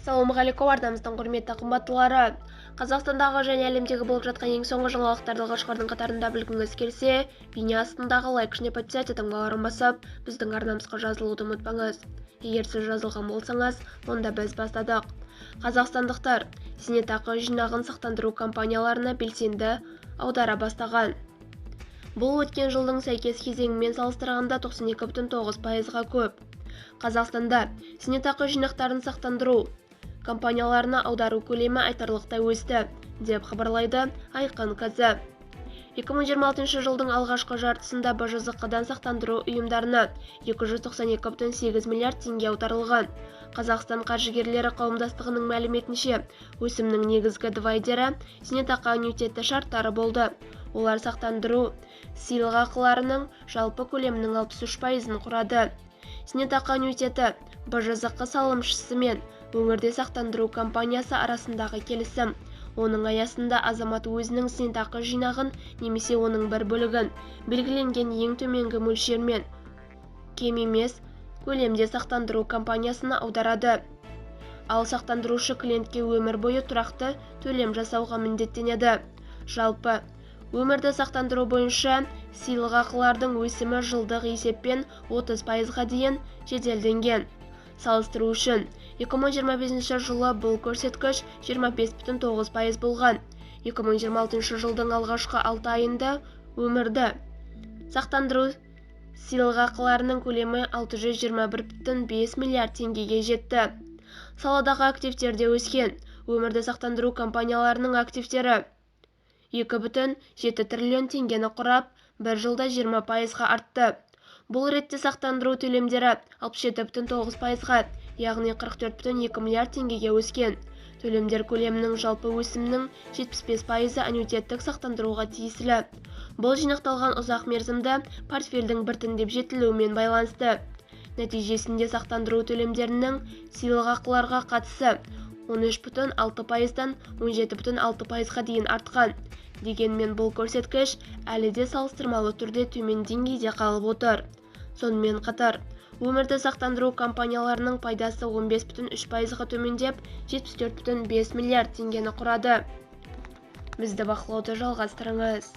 Ассалаумағалейкум, арнамыздың құрметті қымбаттылары. Қазақстандағы және әлемдегі болып жатқан ең соңғы жаңалықтарды алғашқылардың қатарында білгіңіз келсе, бейне астындағы лайк және подписать таңбаларын басып, біздің арнамызға жазылуды ұмытпаңыз. Егер сіз жазылған болсаңыз, онда біз бастадық. Қазақстандықтар зейнетақы жинағын сақтандыру компанияларына белсенді аудара бастаған. Бұл өткен жылдың сәйкес кезеңімен салыстырғанда 92,9%-ға көп. Қазақстанда зейнетақы жинақтарын сақтандыру компанияларына аудару көлемі айтарлықтай өсті, деп хабарлайды Айқын КЗ. 2026 жылдың алғашқы жартысында БЖЗК-дан сақтандыру ұйымдарына 292,8 миллиард теңге аударылған. Қазақстан қаржыгерлері қауымдастығының мәліметінше, өсімнің негізгі дивайдері зейнетақы аннуитеті шарттары болды. Олар сақтандыру сыйақыларының жалпы көлемінің 63%-ын құрады. Зейнетақы аннуитеті БЖЗК салымшысы мен өңірде сақтандыру компаниясы арасындағы келісім. Оның аясында азамат өзінің зейнетақы жинағын немесе оның бір бөлігін белгіленген ең төменгі мөлшермен кем емес көлемде сақтандыру компаниясына аударады. Ал сақтандырушы клиентке өмір бойы тұрақты төлем жасауға міндеттенеді. Жалпы өмірді сақтандыру бойынша сыйақылардың өсімі жылдық есеппен 30%-ға дейін жеделденген. Салыстыру үшін 2025 жылы бұл көрсеткіш 25,9% болған. 2026 жылдың алғашқы 6 айында өмірді сақтандыру сыйақыларының көлемі 621,5 миллиард теңгеге жетті. Саладағы активтер де өскен. Өмірді сақтандыру компанияларының активтері 2,7 триллион теңгені құрап, бір жылда 20%-ға артты. Бұл ретте сақтандыру төлемдері 67,9%-ға, яғни 44,2 миллиард теңгеге өскен. Төлемдер көлемінің жалпы өсімнің 75%-ы аннуитеттік сақтандыруға тиесілі. Бұл жинақталған ұзақ мерзімді портфельдің біртіндеп жетілуімен байланысты. Нәтижесінде сақтандыру төлемдерінің сыйақыларға қатысы 13,6%-дан 17,6%-ға дейін артқан. Дегенмен бұл көрсеткіш әлі де салыстырмалы түрде төмен деңгейде қалып отыр. Сонымен қатар, өмірді сақтандыру компанияларының пайдасы 15,3%-ға төмендеп, 74,5 миллиард теңгені құрады. Бізді бақылауды жалғастырыңыз.